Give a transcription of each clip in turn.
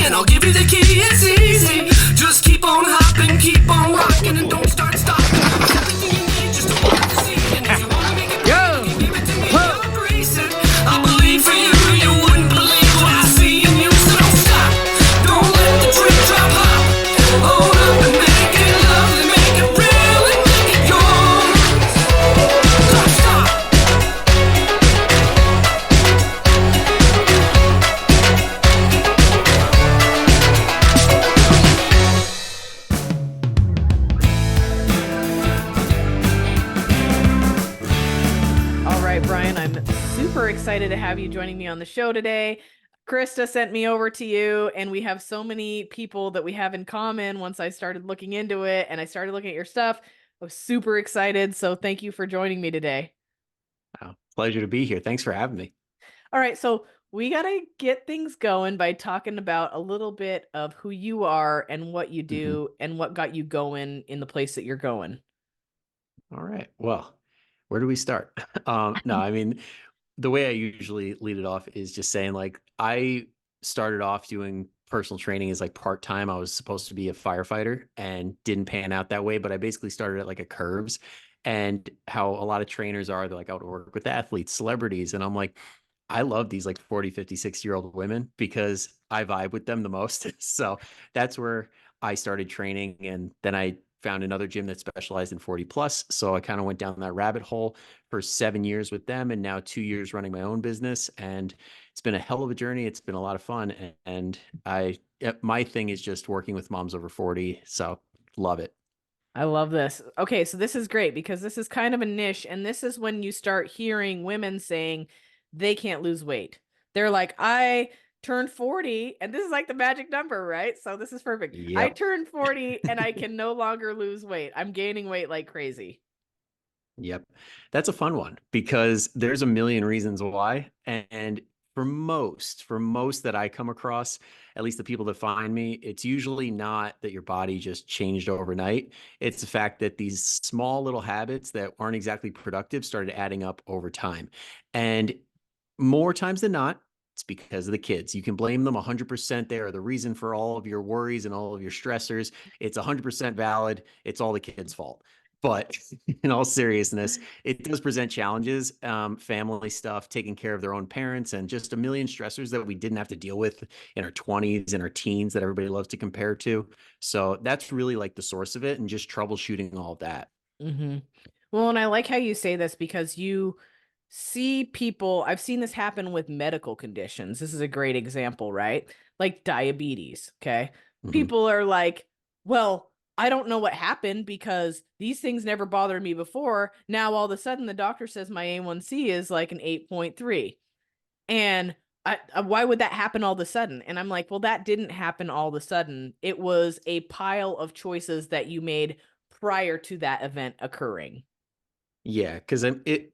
and I'll give you the key. It's easy. Just keep on hopping, keep on rocking, and don't start stopping. It's everything you need just to walk the scene. And if you wanna make it better, you give it to me, I'll grease it. I believe for you, you wouldn't believe what I see in you. So don't stop, don't let the dream drop hop. Hold up and make it lovely, make it real, and make it yours. Don't stop. All right, Bryan, I'm super excited to have you joining me on the show today. Krista sent me over to you, and we have so many people that we have in common. Once I started looking into it and I started looking at your stuff, I was super excited. So thank you for joining me today. Wow, pleasure to be here. Thanks for having me. All right, so we got to get things going by talking about a little bit of who you are and what you do and what got you going in the place that you're going. All right. Well, where do we start? No, I mean, the way I usually lead it off is just saying, like, I started off doing personal training as like part-time. I was supposed to be a firefighter and didn't pan out that way, but I basically started at like a curves, and how a lot of trainers are, they're like out to work with athletes, celebrities. And I'm like, I love these like 40, 50, 60-year-old women because I vibe with them the most. So that's where I started training. And then I found another gym that specialized in 40 plus. So I kind of went down that rabbit hole for 7 years with them, and now 2 years running my own business. And it's been a hell of a journey. It's been a lot of fun. And my thing is just working with moms over 40. So love it. I love this. Okay, so this is great because this is kind of a niche, and this is when you start hearing women saying they can't lose weight. They're like, I turned 40, and this is like the magic number, right? So this is perfect. I Yep. turned 40 and I can no longer lose weight. I'm gaining weight like crazy. Yep. That's a fun one because there's a million reasons why. And for most that I come across, at least the people that find me, it's usually not that your body just changed overnight. It's the fact that these small little habits that aren't exactly productive started adding up over time. And more times than not, it's because of the kids. You can blame them 100%. They are the reason for all of your worries and all of your stressors. It's 100% valid. It's all the kids' fault. But in all seriousness, it does present challenges, family stuff, taking care of their own parents, and just a million stressors that we didn't have to deal with in our 20s and our teens that everybody loves to compare to. So that's really like the source of it, and just troubleshooting all of that. Mm-hmm. Well, and I like how you say this because you see people, I've seen this happen with medical conditions. This is a great example, right? Like diabetes, okay? Mhm. People are like, well, I don't know what happened because these things never bothered me before. Now all of a sudden the doctor says my A1C is like an 8.3. And why would that happen all of a sudden? And I'm like, well, that didn't happen all of a sudden. It was a pile of choices that you made prior to that event occurring. Yeah, because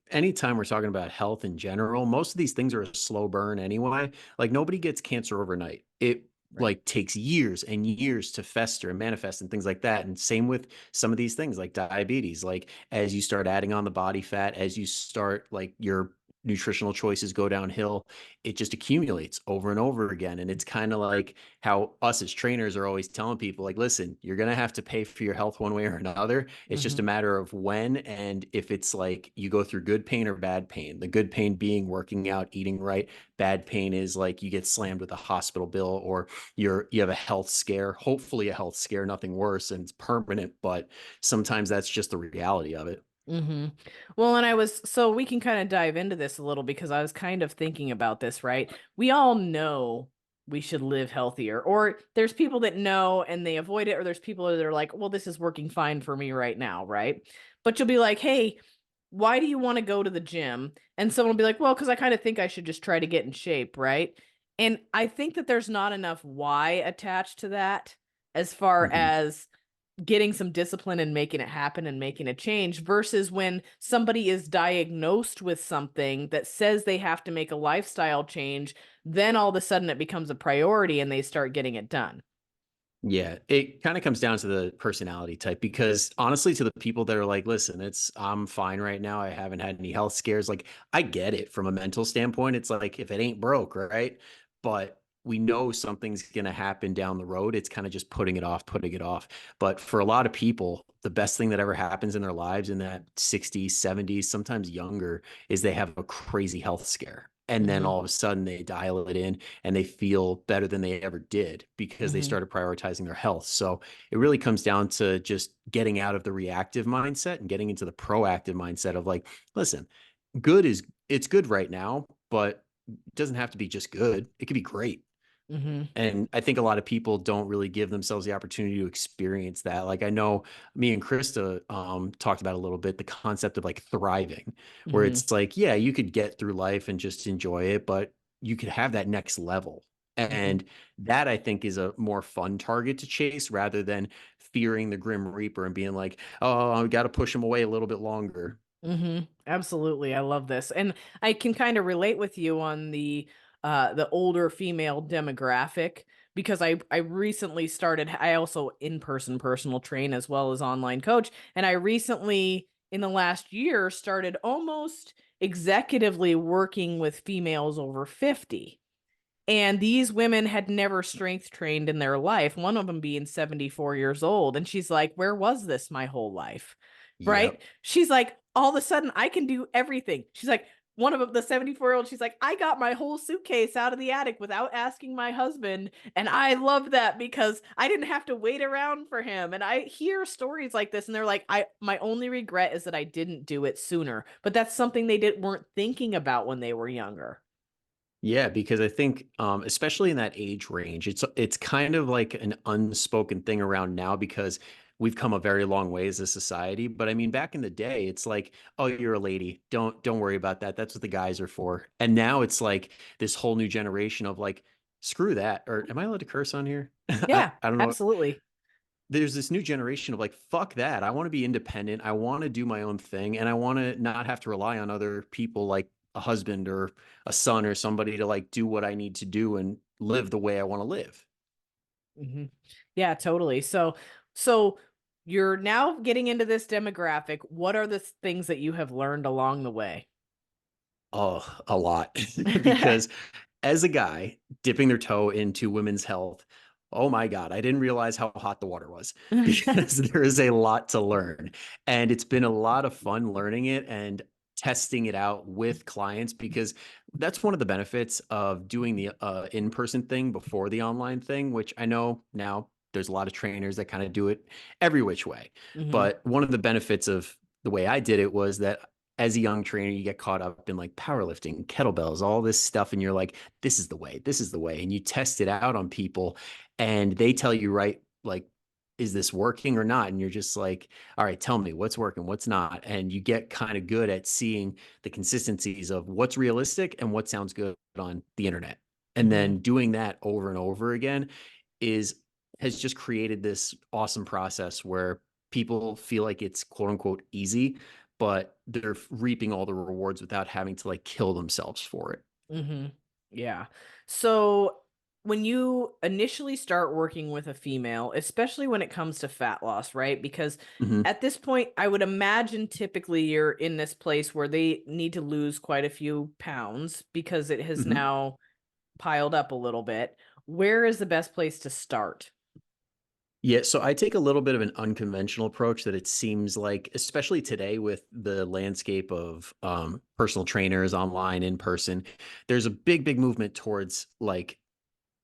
anytime we're talking about health in general, most of these things are a slow burn anyway. Like nobody gets cancer overnight. It Right. like takes years and years to fester and manifest and things like that. And same with some of these things like diabetes. Like as you start adding on the body fat, as you start like your nutritional choices go downhill, it just accumulates over and over again. And it's kind of like how us as trainers are always telling people, like, listen, you're going to have to pay for your health one way or another. It's just Mm-hmm. a matter of when, and if it's like you go through good pain or bad pain. The good pain being working out, eating right. Bad pain is like you get slammed with a hospital bill, or you have a health scare, hopefully a health scare, nothing worse, and it's permanent, but sometimes that's just the reality of it. Mm-hmm. Well, and so we can kind of dive into this a little because I was kind of thinking about this, right? We all know we should live healthier, or there's people that know and they avoid it, or there's people that are like, well, this is working fine for me right now, right? But you'll be like, hey, why do you want to go to the gym? And someone will be like, well, because I kind of think I should just try to get in shape, right? And I think that there's not enough why attached to that as far Mhm. as getting some discipline and making it happen and making a change versus when somebody is diagnosed with something that says they have to make a lifestyle change, then all of a sudden it becomes a priority and they start getting it done. Yeah, it kind of comes down to the personality type, because honestly, to the people that are like, listen, I'm fine right now. I haven't had any health scares. Like, I get it from a mental standpoint. It's like, if it ain't broke, right? But we know something's going to happen down the road. It's kind of just putting it off, putting it off. But for a lot of people, the best thing that ever happens in their lives in that 60s, 70s, sometimes younger, is they have a crazy health scare. And then Mm-hmm. all of a sudden they dial it in and they feel better than they ever did because they Mm-hmm. started prioritizing their health. So it really comes down to just getting out of the reactive mindset and getting into the proactive mindset of like, listen, it's good right now, but it doesn't have to be just good. It could be great. Mm-hmm. And I think a lot of people don't really give themselves the opportunity to experience that. Like I know me and Krista talked about a little bit the concept of like thriving, where Mm-hmm. it's like, yeah, you could get through life and just enjoy it, but you could have that next level. Mm-hmm. And that I think is a more fun target to chase rather than fearing the Grim Reaper and being like, oh, I got to push him away a little bit longer. Mm-hmm. Absolutely. I love this. And I can kind of relate with you on the older female demographic because I recently started I also in-person personal train as well as online coach. And I recently in the last year started almost executively working with females over 50. And these women had never strength trained in their life, one of them being 74 years old. And she's like, where was this my whole life? Right? Yep. She's like, all of a sudden, I can do everything. She's like, one of them, the 74-year-old, she's like, I got my whole suitcase out of the attic without asking my husband. And I love that because I didn't have to wait around for him. And I hear stories like this, and they're like, my only regret is that I didn't do it sooner. But that's something they weren't thinking about when they were younger. Yeah, because I think, especially in that age range, it's kind of like an unspoken thing around now because we've come a very long way as a society. But I mean, back in the day, it's like, oh, you're a lady, don't worry about that. That's what the guys are for. And now it's like this whole new generation of like, screw that. Or am I allowed to curse on here? Yeah, I don't know. absolutely. There's this new generation of like, fuck that. I want to be independent. I want to do my own thing. And I want to not have to rely on other people like a husband or a son or somebody to like do what I need to do and live the way I want to live. Hmm. Yeah, totally. So you're now getting into this demographic. What are the things that you have learned along the way? Oh, a lot. Because as a guy dipping their toe into women's health, oh my God, I didn't realize how hot the water was because there is a lot to learn. And it's been a lot of fun learning it and testing it out with clients because that's one of the benefits of doing the in-person thing before the online thing, which I know now there's a lot of trainers that kind of do it every which way. Hmm. But one of the benefits of the way I did it was that as a young trainer, you get caught up in like powerlifting, kettlebells, all this stuff. And you're like, this is the way, this is the way. And you test it out on people and they tell you, right, like, is this working or not? And you're just like, all right, tell me what's working, what's not. And you get kind of good at seeing the consistencies of what's realistic and what sounds good on the internet. And Hmm. then doing that over and over again is has just created this awesome process where people feel like it's quote unquote easy, but they're reaping all the rewards without having to like kill themselves for it. Hmm. Yeah. So when you initially start working with a female, especially when it comes to fat loss, right? Because Mhm. at this point, I would imagine typically you're in this place where they need to lose quite a few pounds because it has Mhm. now piled up a little bit. Where is the best place to start? Yeah, so I take a little bit of an unconventional approach that it seems like, especially today with the landscape of personal trainers online, in person, there's a big movement towards like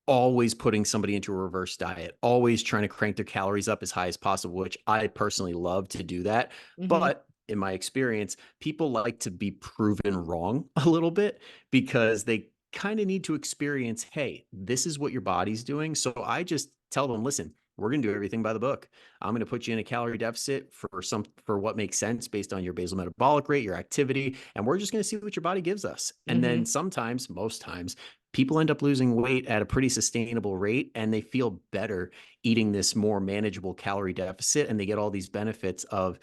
always putting somebody into a reverse diet, always trying to crank their calories up as high as possible, which I personally love to do that. Hmm. But in my experience, people like to be proven wrong a little bit because they kind of need to experience, hey, this is what your body's doing. So I just tell them, listen, we're going to do everything by the book. I'm going to put you in a calorie deficit for what makes sense based on your basal metabolic rate, your activity, and we're just going to see what your body gives us. And then Hmm. sometimes, most times, people end up losing weight at a pretty sustainable rate and they feel better eating this more manageable calorie deficit and they get all these benefits of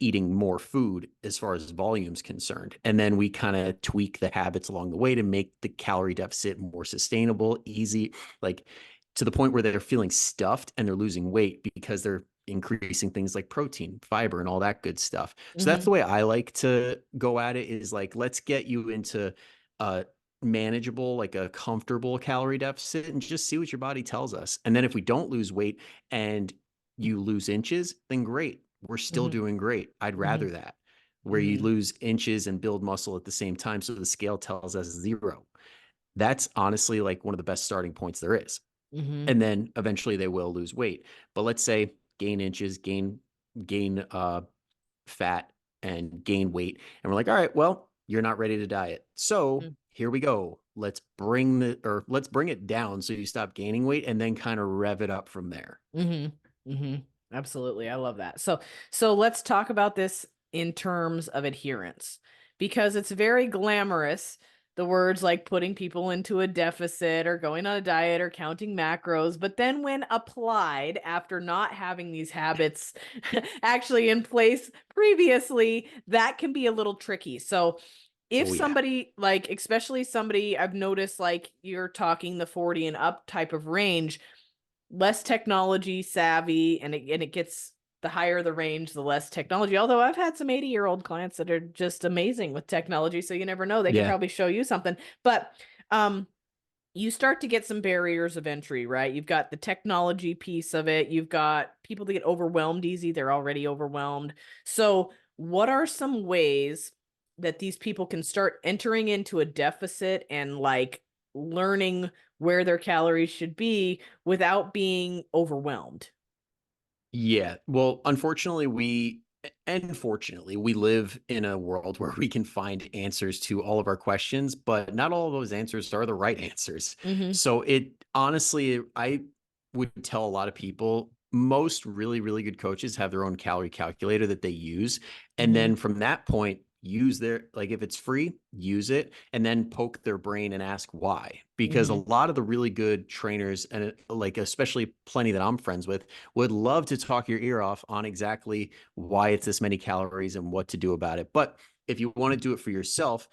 eating more food as far as volume's concerned. And then we kind of tweak the habits along the way to make the calorie deficit more sustainable, easy, like to the point where they're feeling stuffed and they're losing weight because they're increasing things like protein, fiber, and all that good stuff. So that's Hmm. the way I like to go at it is like, let's get you into uh manageable, like a comfortable calorie deficit, and just see what your body tells us. And then if we don't lose weight and you lose inches, then great. We're still Mm-hmm. doing great. I'd rather that, where you Mm-hmm. lose inches and build muscle at the same time. So the scale tells us 0. That's honestly like one of the best starting points there is. Mm-hmm. And then eventually they will lose weight. But let's say gain inches, gain fat, and gain weight. And we're like, all right, well, you're not ready to diet. So here we go. Let's bring it down so you stop gaining weight, and then kind of rev it up from there. Mm-hmm. Mm-hmm. Absolutely. I love that. So let's talk about this in terms of adherence, because it's very glamorous. The words like putting people into a deficit or going on a diet or counting macros, but then when applied after not having these habits actually in place previously, that can be a little tricky. So if Oh, yeah. somebody like, especially somebody I've noticed, like you're talking the 40 and up type of range, less technology savvy, and it gets, the higher the range, the less technology. Although I've had some 80-year-old clients that are just amazing with technology, so you never know, they can Yeah. probably show you something. But you start to get some barriers of entry, right? You've got the technology piece of it. You've got people that get overwhelmed easy. They're already overwhelmed. So what are some ways that these people can start entering into a deficit and like learning where their calories should be without being overwhelmed? Yeah. Well, unfortunately, we live in a world where we can find answers to all of our questions, but not all of those answers are the right answers. Mm-hmm. So it honestly, I would tell a lot of people, most really, really good coaches have their own calorie calculator that they use. And Mm-hmm. then from that point, use like if it's free, use it, and then poke their brain and ask why. Because a Mm-hmm. lot of the really good trainers, and like especially plenty that I'm friends with, would love to talk your ear off on exactly why it's this many calories and what to do about it. But if you want to do it for yourself,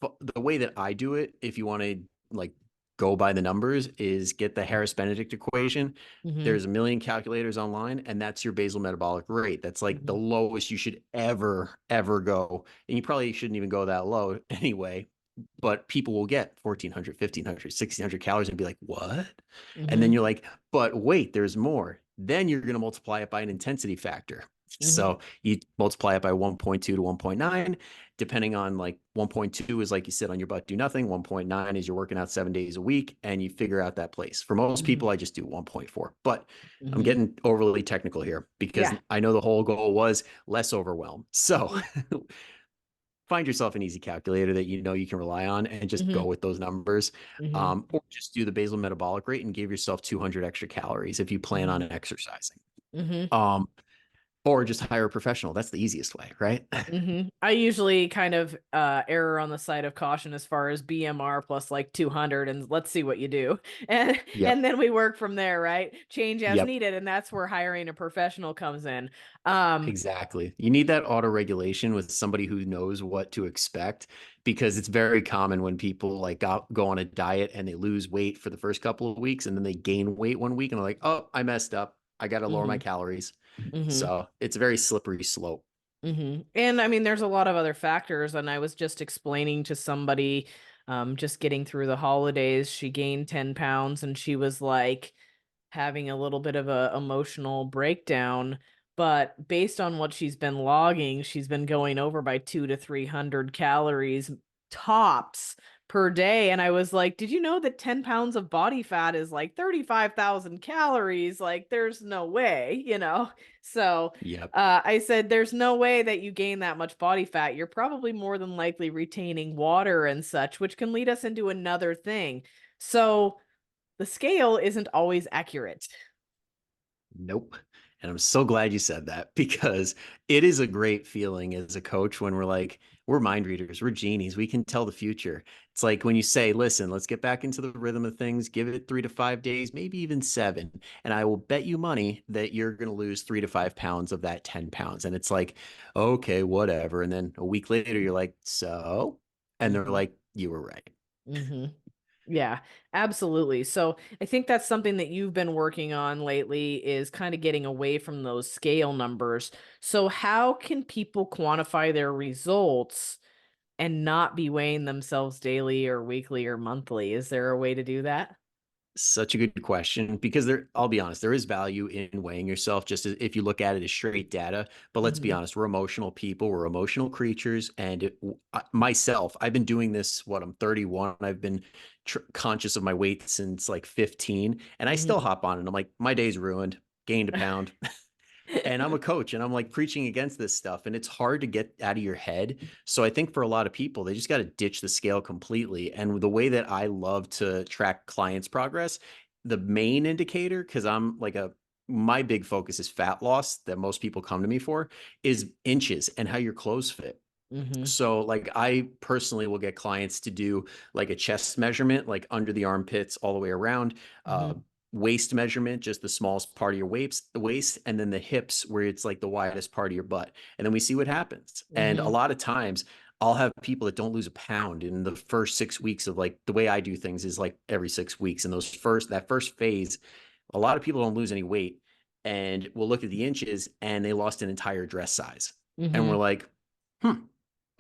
the way that I do it, if you want to like go by the numbers, is get the Harris Benedict equation. Mm-hmm. There's a million calculators online, and that's your basal metabolic rate. That's like the lowest you should ever go. And you probably shouldn't even go that low anyway. But people will get 1,400, 1,500, 1,600 calories and be like, what? And then Mm-hmm. you're like, but wait, there's more. Then you're going to multiply it by an intensity factor. Mm-hmm. So you multiply it by 1.2 to 1.9, depending on like 1.2 is like you sit on your butt, do nothing. 1.9 is you're working out 7 days a week, and you figure out that place. For most Mm-hmm. people, I just do 1.4, but I'm Mm-hmm. getting overly technical here because Yeah. I know the whole goal was less overwhelm. So Mm-hmm. find yourself an easy calculator that you know you can rely on and just Mm-hmm. go with those numbers. Mm-hmm. Or just do the basal metabolic rate and give yourself 200 extra calories if you plan Mm-hmm. on exercising. Mm-hmm. Or just hire a professional. That's the easiest way, right? Mm-hmm. I usually kind of err on the side of caution as far as BMR plus like 200, and let's see what you do. And Yep. and then we work from there, right? Change as Yep. needed, and that's where hiring a professional comes in. Exactly. You need that auto regulation with somebody who knows what to expect, because it's very common when people like go on a diet and they lose weight for the first couple of weeks and then they gain weight one week and they're like, oh, I messed up. I got to lower my Mm-hmm. calories. Mm-hmm. So it's a very slippery slope. Mm-hmm. And I mean, there's a lot of other factors. And I was just explaining to somebody, just getting through the holidays, she gained 10 pounds and she was like having a little bit of a emotional breakdown. But based on what she's been logging, she's been going over by 200 to 300 calories tops per day. And I was like, did you know that 10 pounds of body fat is like 35,000 calories? Like, there's no way, you know? So Yep. I said, there's no way that you gain that much body fat. You're probably more than likely retaining water and such, which can lead us into another thing. So the scale isn't always accurate. Nope. And I'm so glad you said that, because it is a great feeling as a coach when we're like, we're mind readers, we're genies, we can tell the future. It's like when you say, listen, let's get back into the rhythm of things, give it 3 to 5 days, maybe even 7. And I will bet you money that you're going to lose 3 to 5 pounds of that 10 pounds. And it's like, okay, whatever. And then a week later, you're like, so? And they're Mm-hmm. like, you were right. Mm-hmm. Yeah, absolutely. So I think that's something that you've been working on lately, is kind of getting away from those scale numbers. So how can people quantify their results and not be weighing themselves daily or weekly or monthly? Is there a way to do that? Such a good question because I'll be honest, there is value in weighing yourself just as, if you look at it as straight data. But let's be Mm-hmm. honest, we're emotional people, we're emotional creatures. And myself, I've been doing this, I'm 31. I've been conscious of my weight since like 15. And I still Mm-hmm. hop on and I'm like, my day's ruined, gained a pound. And I'm a coach and I'm like preaching against this stuff and it's hard to get out of your head. So I think for a lot of people, they just got to ditch the scale completely. And the way that I love to track clients' progress, the main indicator, because my big focus is fat loss that most people come to me for, is inches and how your clothes fit. Mm-hmm. So like I personally will get clients to do like a chest measurement, like under the armpits all the way around, uh, Mm-hmm. waist measurement, just the smallest part of your waist, and then the hips where it's like the widest part of your butt. And then we see what happens. And a Mm-hmm. lot of times I'll have people that don't lose a pound in the first 6 weeks of like the way I do things is like every 6 weeks. And that first phase, a lot of people don't lose any weight. And we'll look at the inches and they lost an entire dress size. And we're Mm-hmm. like, hmm,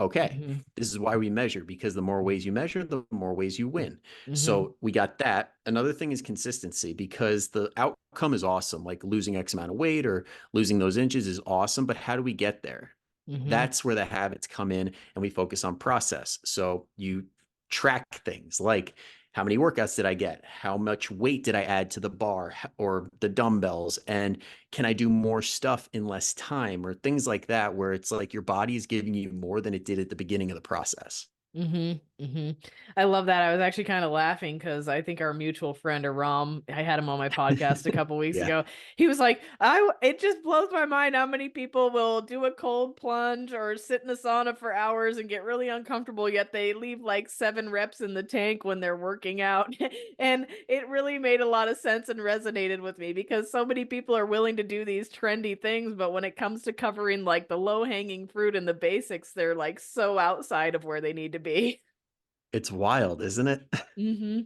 okay, Mm-hmm. this is why we measure, because the more ways you measure, the more ways you win. Mm-hmm. So we got that. Another thing is consistency, because the outcome is awesome. Like losing X amount of weight or losing those inches is awesome. But how do we get there? Mm-hmm. That's where the habits come in and we focus on process. So you track things like, how many workouts did I get? How much weight did I add to the bar or the dumbbells? And can I do more stuff in less time, or things like that, where it's like your body is giving you more than it did at the beginning of the process. Mm-hmm. Mm-hmm. I love that. I was actually kind of laughing because I think our mutual friend Aram, I had him on my podcast a couple weeks Yeah. ago. He was like, it just blows my mind how many people will do a cold plunge or sit in the sauna for hours and get really uncomfortable, yet they leave like 7 reps in the tank when they're working out. And it really made a lot of sense and resonated with me because so many people are willing to do these trendy things, but when it comes to covering like the low-hanging fruit and the basics, they're like so outside of where they need to be. It's wild, isn't it? Mm-hmm.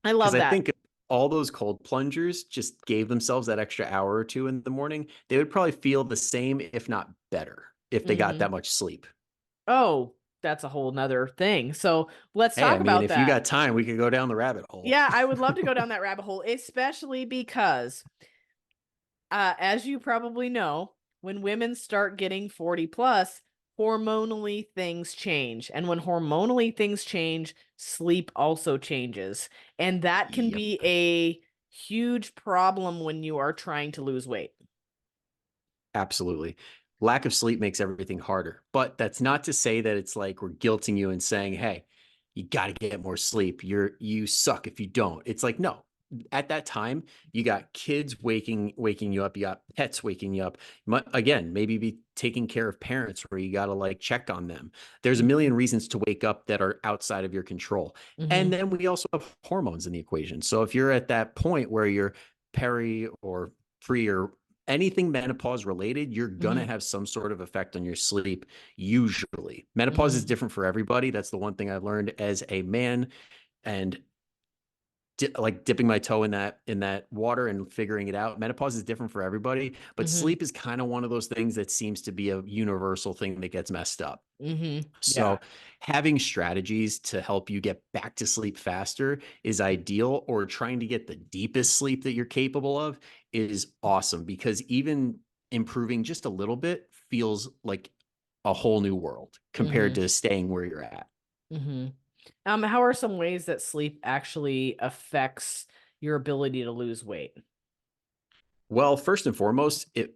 I Because love I that. think if all those cold plungers just gave themselves that extra hour or two in the morning, they would probably feel the same, if not better, if they got Mm-hmm. that much sleep. Oh, that's a whole nother thing. So let's Hey, I talk mean, about if you that. got time, we could go down the rabbit hole. Yeah, I would love to go down that rabbit hole, especially because, as you probably know, when women start getting 40 plus, hormonally things change. And when hormonally things change, sleep also changes. And that can Yep. be a huge problem when you are trying to lose weight. Absolutely. Lack of sleep makes everything harder. But that's not to say that it's like we're guilting you and saying, hey, you got to get more sleep. You suck if you don't. It's like, no. At that time, you got kids waking you up, you got pets waking you up. Again, maybe be taking care of parents where you got to like check on them. There's a Mm-hmm. million reasons to wake up that are outside of your control. Mm-hmm. And then we also have hormones in the equation. So if you're at that point where you're peri or pre or anything menopause related, you're going to Mm-hmm. have some sort of effect on your sleep. Usually menopause is Mm-hmm. different for everybody. That's the one thing I've learned as a man, and like dipping my toe in that water and figuring it out. Menopause is different for everybody, but Mm-hmm. sleep is kind of one of those things that seems to be a universal thing that gets messed up. Mm-hmm. Yeah. So having strategies to help you get back to sleep faster is ideal, or trying to get the deepest sleep that you're capable of is awesome, because even improving just a little bit feels like a whole new world compared Mm-hmm. to staying where you're at. Mm-hmm. How are some ways that sleep actually affects your ability to lose weight? Well, first and foremost, it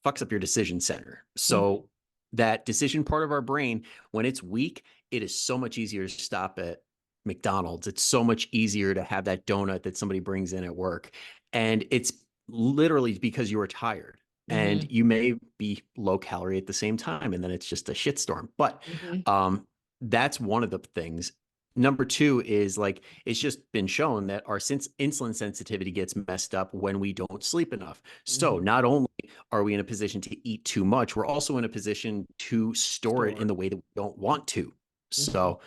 fucks up your decision center. Mm-hmm. So that decision part of our brain, when it's weak, it is so much easier to stop at McDonald's. It's so much easier to have that donut that somebody brings in at work. And it's literally because you are tired. And Mm-hmm. you may be low calorie at the same time, and then it's just a shitstorm. But Mm-hmm. um, that's one of the things. Number two is like, it's just been shown that our insulin sensitivity gets messed up when we don't sleep enough. So Mm-hmm. not only are we in a position to eat too much, we're also in a position to store it in Store. the way that we don't want to. Mm-hmm. So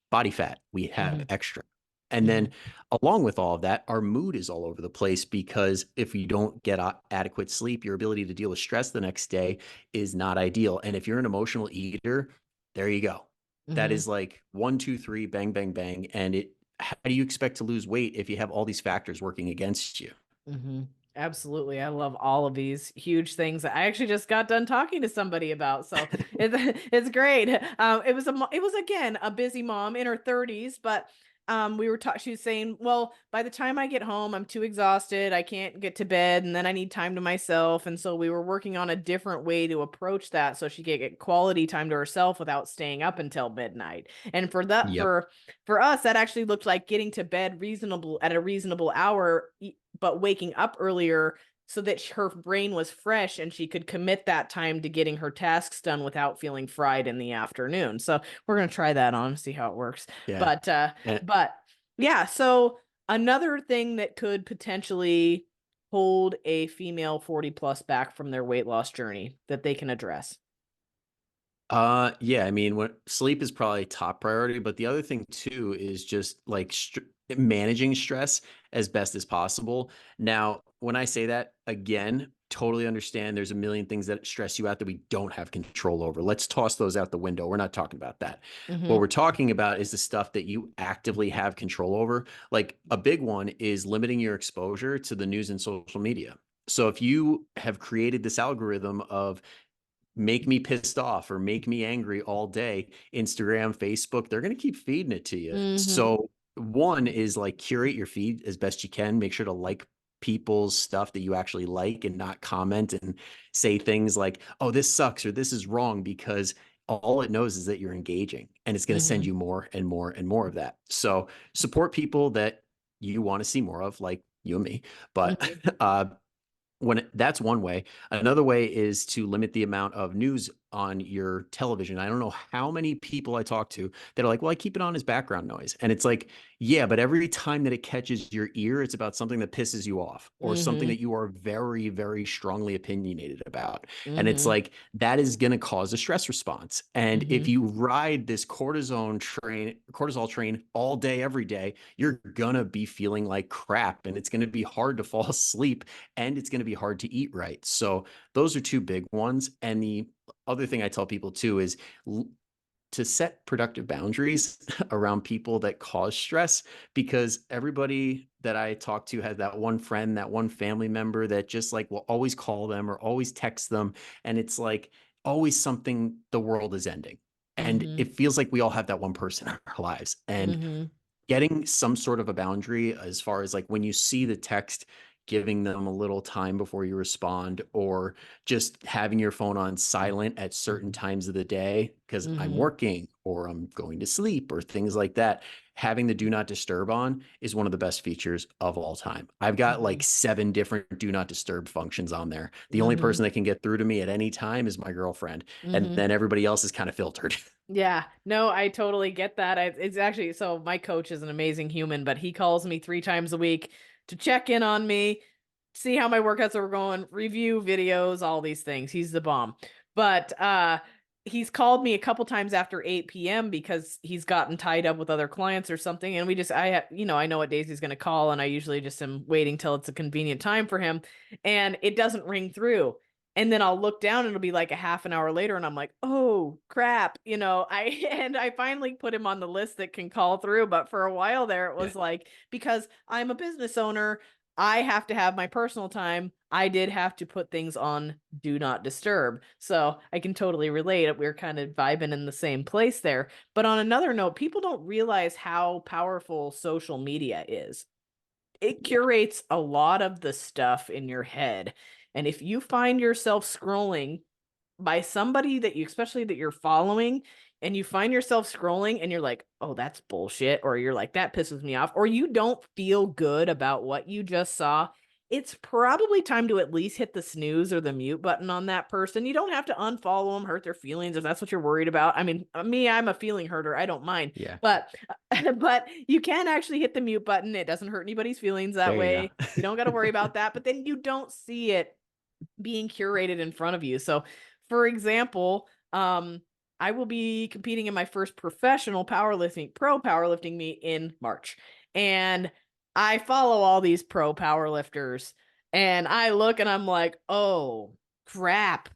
body fat, we have Mm-hmm. extra. And then Mm-hmm. along with all of that, our mood is all over the place, because if you don't get adequate sleep, your ability to deal with stress the next day is not ideal. And if you're an emotional eater, there you go. that Mhm. is like 1, 2, 3, bang, bang, bang. And how do you expect to lose weight if you have all these factors working against you? Mhm. Absolutely. I love all of these huge things that I actually just got done talking to somebody about. So it's it's great. It was again a busy mom in her 30s, but we were talking. She was saying, "Well, by the time I get home, I'm too exhausted. I can't get to bed, and then I need time to myself." And so we were working on a different way to approach that, so she could get quality time to herself without staying up until midnight. And for that, Yep. for us, that actually looked like getting to bed reasonable at a reasonable hour, but waking up earlier so that her brain was fresh and she could commit that time to getting her tasks done without feeling fried in the afternoon. So we're going to try that on, see how it works. Yeah. But And, but yeah, so another thing that could potentially hold a female 40 plus back from their weight loss journey that they can address. yeah, I mean, when sleep is probably top priority, but the other thing too is just like managing stress as best as possible. Now, when I say that, again, totally understand there's a million things that stress you out that we don't have control over. Let's toss those out the window. We're not talking about that. What Mhm. we're talking about is the stuff that you actively have control over. Like a big one is limiting your exposure to the news and social media. So if you have created this algorithm of make me pissed off or make me angry all day, Instagram, Facebook, they're going to keep feeding it to you. Mhm. So, one is like curate your feed as best you can. Make sure to like people's stuff that you actually like and not comment and say things like, oh, this sucks or this is wrong, because all it knows is that you're engaging and it's going to send Mhm. you more and more and more of that. So, support people that you want to see more of, like you and me. But Mhm. that's one way. Another way is to limit the amount of news on your television. I don't know how many people I talk to that are like, well, I keep it on as background noise. And it's like, yeah, but every time that it catches your ear, it's about something that pisses you off or something Mhm. that you are very, very strongly opinionated about. And it's Mhm. like, that is going to cause a stress response. And if Mhm. you ride this cortisol train all day, every day, you're going to be feeling like crap and it's going to be hard to fall asleep and it's going to be hard to eat right. So those are two big ones. And the other thing I tell people too is to set productive boundaries around people that cause stress, because everybody that I talk to has that one friend, that one family member that just like will always call them or always text them. And it's like always something, the world is ending. And Mhm. it feels like we all have that one person in our lives. And Mhm. getting some sort of a boundary as far as like when you see the text, giving them a little time before you respond, or just having your phone on silent at certain times of the day because I'm Mhm. working or I'm going to sleep or things like that. Having the do not disturb on is one of the best features of all time. I've got like Mhm. 7 different do not disturb functions on there. The only Mhm. person that can get through to me at any time is my girlfriend, and Mhm. then everybody else is kind of filtered. Yeah, no, I totally get that. It's actually so my coach is an amazing human, but he calls me 3 times a week to check in on me, see how my workouts are going, review videos, all these things. He's the bomb. But he's called me a couple times after 8 p.m. because he's gotten tied up with other clients or something. And we just, I know what days he's going to call. And I usually just am waiting till it's a convenient time for him. And it doesn't ring through. And then I'll look down and it'll be like a half an hour later and I'm like, "Oh, crap." And I finally put him on the list that can call through, but for a while there it Yeah. was like because I'm a business owner, I have to have my personal time. I did have to put things on do not disturb. So, I can totally relate. We're kind of vibing in the same place there. But on another note, people don't realize how powerful social media is. It Yeah. curates a lot of the stuff in your head. And if you find yourself scrolling by somebody that you, especially that you're following, and you find yourself scrolling and you're like, oh, that's bullshit, or you're like, that pisses me off, or you don't feel good about what you just saw, it's probably time to at least hit the snooze or the mute button on that person. You don't have to unfollow them, hurt their feelings if that's what you're worried about. I mean, me, I'm a feeling herder. I don't mind. Yeah. But but you can actually hit the mute button. It doesn't hurt anybody's feelings that There you way. You don't got to worry about that. But then you don't see it being curated in front of you. So, for example, I will be competing in my first professional pro powerlifting meet in March. And I follow all these pro powerlifters and I look and I'm like, oh crap.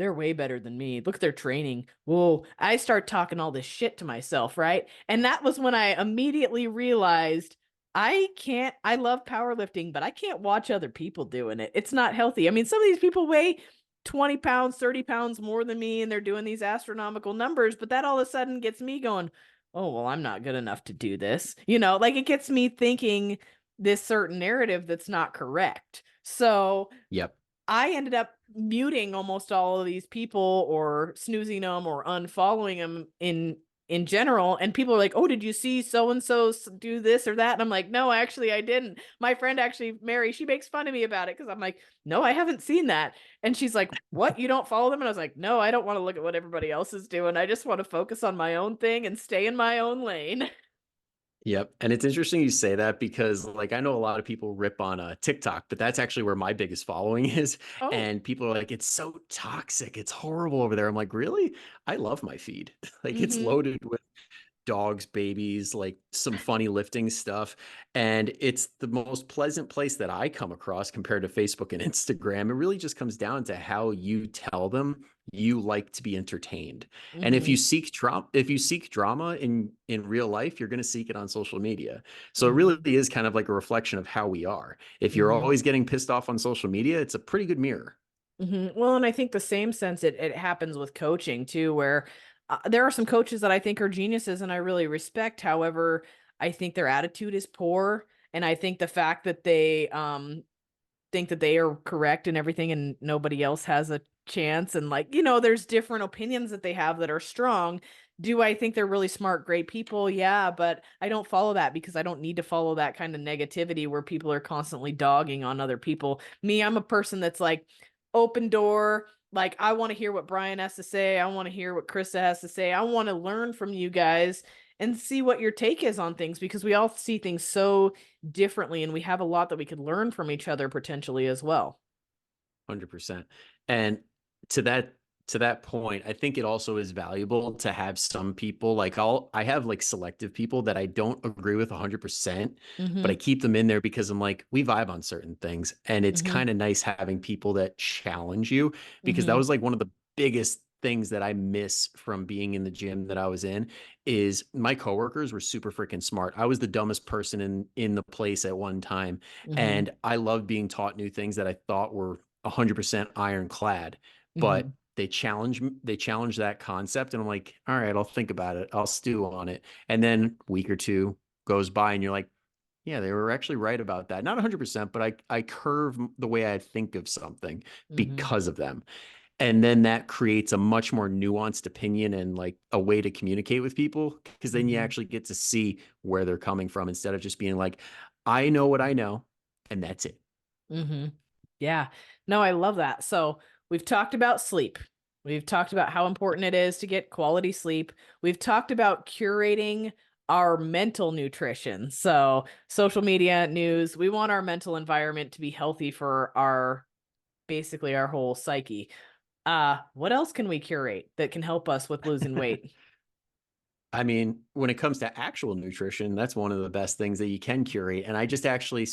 they're way better than me. Look at their training. Whoa. I start talking all this shit to myself, right? And that was when I immediately realized I love powerlifting, but I can't watch other people doing it. It's not healthy. I mean, some of these people weigh 20 pounds, 30 pounds more than me, and they're doing these astronomical numbers, but that all of a sudden gets me going, oh, well, I'm not good enough to do this. Like it gets me thinking this certain narrative that's not correct. So Yep. I ended up muting almost all of these people or snoozing them or unfollowing them in general. And people are like, oh, did you see so and so do this or that? And I'm like, no, actually I didn't. My friend actually, Mary, she makes fun of me about it because I'm like, no, I haven't seen that. And she's like, what, you don't follow them? And I was like, no, I don't want to look at what everybody else is doing. I just want to focus on my own thing and stay in my own lane. Yep. And it's interesting you say that because like I know a lot of people rip on TikTok, but that's actually where my biggest following is. Oh. And people are like, it's so toxic. It's horrible over there. I'm like, really? I love my feed. Like it's Mm-hmm. loaded with dogs, babies, like some funny lifting stuff. And it's the most pleasant place that I come across compared to Facebook and Instagram. It really just comes down to how you tell them you like to be entertained. And Mm-hmm. if you seek drama in real life, you're going to seek it on social media. So it really Mm-hmm. is kind of like a reflection of how we are. If you're Mm-hmm. always getting pissed off on social media, it's a pretty good mirror. Well, and I think the same sense it happens with coaching too, where there are some coaches that I think are geniuses and I really respect. However, I think their attitude is poor, and I think the fact that they think that they are correct and everything, and nobody else has a chance, and like there's different opinions that they have that are strong. Do I think they're really smart, great people? Yeah, but I don't follow that because I don't need to follow that kind of negativity where people are constantly dogging on other people. Me, I'm a person that's like open door. Like, I want to hear what Bryan has to say. I want to hear what Krista has to say. I want to learn from you guys and see what your take is on things because we all see things so differently and we have a lot that we could learn from each other potentially as well. 100%. And to that point, I think it also is valuable to have some people like I have like selective people that I don't agree with 100%, but Mm-hmm. I keep them in there because I'm like, we vibe on certain things. And it's Mm-hmm. kind of nice having people that challenge you because that Mm-hmm. was like one of the biggest things that I miss from being in the gym that I was in is my coworkers were super freaking smart. I was the dumbest person in the place at one time. Mm-hmm. And I loved being taught new things that I thought were 100% ironclad, Mm-hmm. but they challenge that concept and I'm like, all right, I'll think about it, I'll stew on it, and then a week or two goes by and you're like, yeah, they were actually right about that. Not 100%, but I curve the way I think of something Mm-hmm. because of them. And then that creates a much more nuanced opinion and like a way to communicate with people because then you Mm-hmm. actually get to see where they're coming from instead of just being like, I know what I know and that's it. Mm-hmm. Yeah. No, I love that. So we've talked about sleep. We've talked about how important it is to get quality sleep. We've talked about curating our mental nutrition. So social media, news, we want our mental environment to be healthy for basically our whole psyche. What else can we curate that can help us with losing weight? I mean, when it comes to actual nutrition, that's one of the best things that you can curate. And I just actually,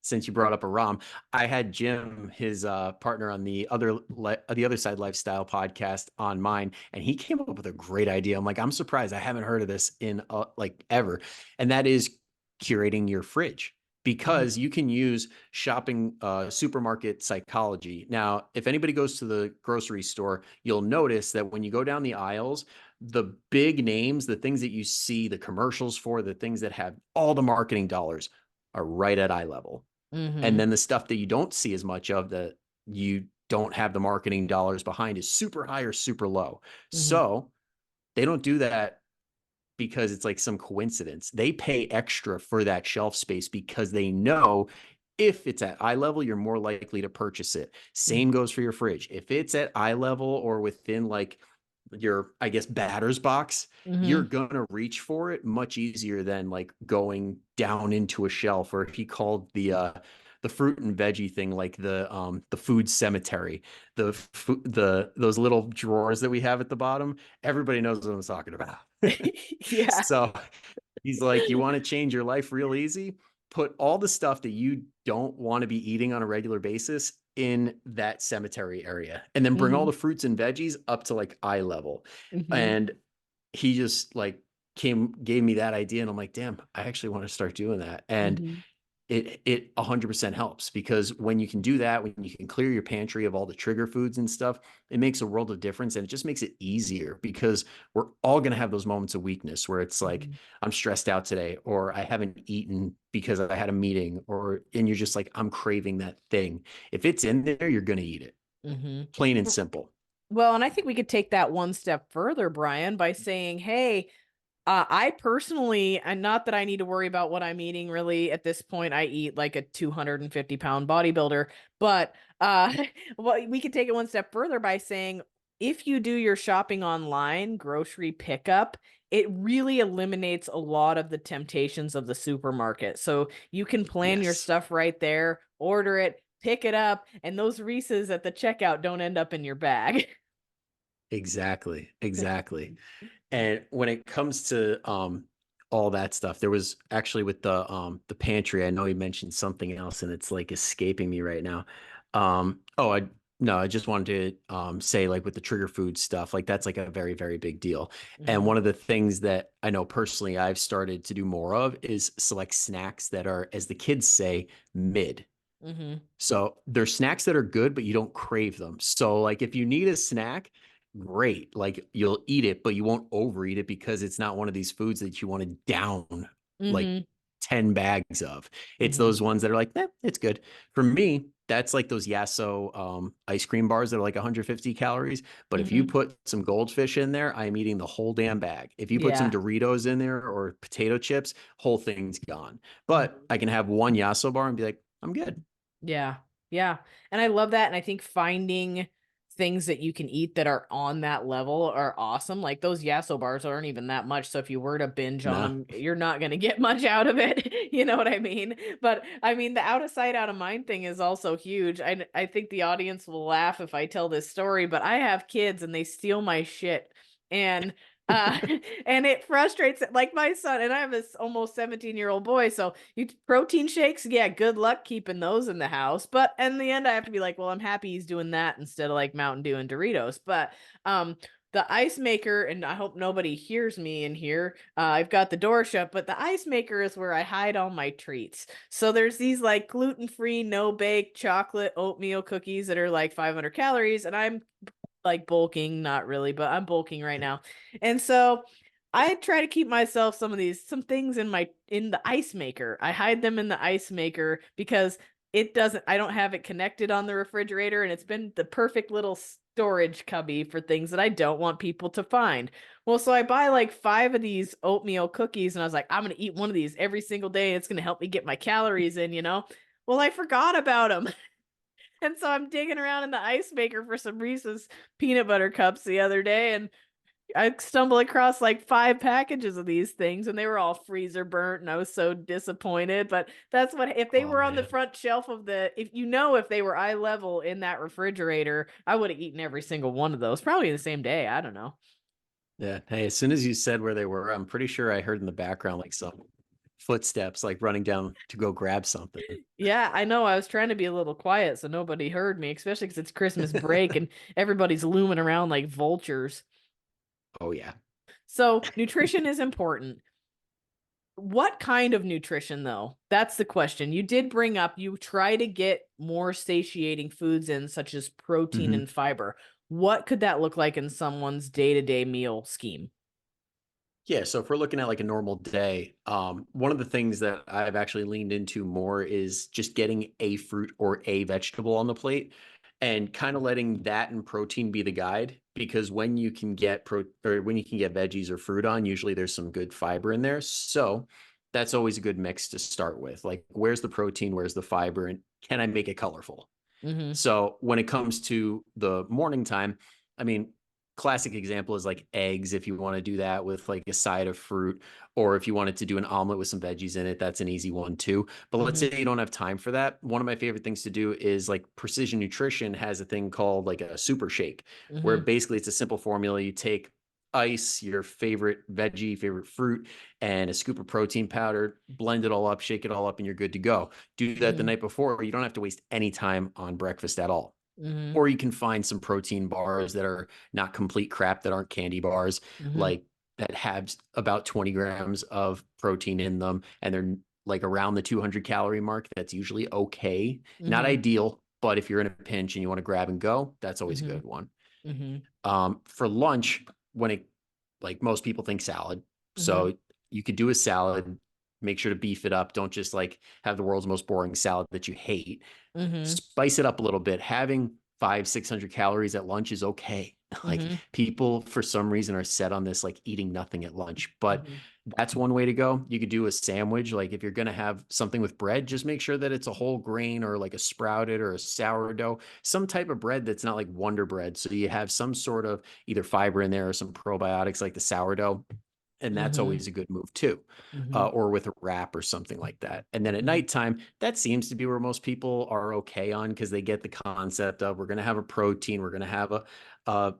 since you brought up a ROM, I had Jim, his partner on the other side lifestyle podcast on mine, and he came up with a great idea. I'm like, I'm surprised I haven't heard of this in like ever, and that is curating your fridge because you can use shopping supermarket psychology. Now, if anybody goes to the grocery store, you'll notice that when you go down the aisles, the big names, the things that you see, the commercials for, the things that have all the marketing dollars are right at eye level. And Mm-hmm. then the stuff that you don't see as much of that you don't have the marketing dollars behind is super high or super low. Mm-hmm. So they don't do that because it's like some coincidence. They pay extra for that shelf space because they know if it's at eye level, you're more likely to purchase it. Same goes for your fridge. If it's at eye level or within like your, I guess, batter's box, you're Mm-hmm. gonna reach for it much easier than like going down into a shelf, or he called the fruit and veggie thing like the food cemetery, the those little drawers that we have at the bottom. Everybody knows what I'm talking about. Yeah. So he's like, you want to change your life real easy? Put all the stuff that you don't want to be eating on a regular basis in that cemetery area, and then bring all Mhm. the fruits and veggies up to like eye level. Mhm. And he just like gave me that idea, and I'm like, damn, I actually want to start doing that. And Mhm. it 100% helps, because when you can do that, when you can clear your pantry of all the trigger foods and stuff, it makes a world of difference, and it just makes it easier, because we're all going to have those moments of weakness where it's like, Mhm. I'm stressed out today, or I haven't eaten because I had a meeting, and you're just like, I'm craving that thing. If it's in there, you're going to eat it, Mhm. plain and simple. Well, and I think we could take that one step further, Brian, by saying, hey, I personally, and not that I need to worry about what I'm eating really at this point, I eat like a 250-pound bodybuilder, but well, we could take it one step further by saying, if you do your shopping online, grocery pickup, it really eliminates a lot of the temptations of the supermarket. So you can plan your Yes, stuff right there, order it, pick it up, and those Reese's at the checkout don't end up in your bag. exactly. Exactly. And when it comes to all that stuff, there was actually with the pantry, I know he mentioned something else and it's like escaping me right now. Oh, I no, I just wanted to say, like, with the trigger food stuff, like that's like a very, very big deal. And Mhm. one of the things that I know personally I've started to do more of is select snacks that are, as the kids say, mid. Mhm. So there's snacks that are good, but you don't crave them. So like if you need a snack, great. Like you'll eat it, but you won't overeat it, because it's not one of these foods that you want to down like Mhm. 10 bags of. It's Mhm. those ones that are like, it's good. For me, that's like those Yasso ice cream bars that are like 150 calories. But if you Mhm. put some goldfish in there, I'm eating the whole damn bag. If you put some Yeah. Doritos in there or potato chips, whole thing's gone. But Mhm. I can have one Yasso bar and be like, I'm good. Yeah. Yeah. And I love that. And I think finding things that you can eat that are on that level are awesome. Like those Yasso bars aren't even that much. So if you were to binge on No. them, you're not going to get much out of it. You know what I mean? But I mean, the out of sight, out of mind thing is also huge. I think the audience will laugh if I tell this story, but I have kids and they steal my shit. And uh and it frustrates like my son, and I have this almost 17-year-old boy, so you protein shakes, yeah, good luck keeping those in the house. But in the end I have to be like, well, I'm happy he's doing that instead of like Mountain Dew and Doritos. But the ice maker, and I hope nobody hears me in here, I've got the door shut, but the ice maker is where I hide all my treats. So there's these like gluten-free, no bake chocolate oatmeal cookies that are like 500 calories, and I'm like bulking, not really, but I'm bulking right now. And so I try to keep myself some things in the ice maker. I hide them in the ice maker because I don't have it connected on the refrigerator, and it's been the perfect little storage cubby for things that I don't want people to find. Well, so I buy like 5 of these oatmeal cookies and I was like, I'm going to eat one of these every single day. It's going to help me get my calories in, you know? Well, I forgot about them. And so I'm digging around in the ice maker for some Reese's peanut butter cups the other day, and I stumbled across like 5 packages of these things, and they were all freezer burnt, and I was so disappointed. But that's what, if they Oh were on the man. front shelf of if they were eye level in that refrigerator, I would have eaten every single one of those, probably the same day. I don't know. Yeah. Hey, as soon as you said where they were, I'm pretty sure I heard in the background like some footsteps, like running down to go grab something. Yeah, I know. I was trying to be a little quiet so nobody heard me, especially because it's Christmas break and everybody's looming around like vultures. Oh yeah. So nutrition is important. What kind of nutrition, though? That's the question. You did bring up you try to get more satiating foods in, such as protein hmm and fiber. What could that look like in someone's day-to-day meal scheme? Yeah. So if we're looking at like a normal day, one of the things that I've actually leaned into more is just getting a fruit or a vegetable on the plate, and kind of letting that and protein be the guide. Because when you can get when you can get veggies or fruit on, usually there's some good fiber in there. So that's always a good mix to start with. Like, where's the protein? Where's the fiber? And can I make it colorful? Mm-hmm. So when it comes to the morning time, I mean, classic example is like eggs. If you want to do that with like a side of fruit, or if you wanted to do an omelet with some veggies in it, that's an easy one too. But let's Mm-hmm. say you don't have time for that. One of my favorite things to do is like Precision Nutrition has a thing called like a super shake, where Mm-hmm. basically it's a simple formula. You take ice, your favorite veggie, favorite fruit, and a scoop of protein powder, blend it all up, shake it all up, and you're good to go. Do that the Mhm. night before. You don't have to waste any time on breakfast at all. Mhm. Or you can find some protein bars that are not complete crap, that aren't candy bars, Mhm. like that have about 20 grams of protein in them, and they're like around the 200 calorie mark. That's usually okay. Not Mhm. ideal, but if you're in a pinch and you want to grab and go, that's always a Mhm. good one. Mhm. For lunch, when it, like most people think salad. Mhm. So you could do a salad, make sure to beef it up. Don't just like have the world's most boring salad that you hate. Mhm. Spice it up a little bit. Having 500-600 calories at lunch is okay. Like Mhm. people for some reason are set on this like eating nothing at lunch, but Mhm. that's one way to go. You could do a sandwich. Like if you're going to have something with bread, just make sure that it's a whole grain or like a sprouted or a sourdough, some type of bread that's not like Wonder Bread. So you have some sort of either fiber in there or some probiotics like the sourdough, and that's Mhm. always a good move too. Mhm. Or with a wrap or something like that. And then at Mhm. nighttime, that seems to be where most people are okay on, because they get the concept of we're going to have a protein, we're going to have a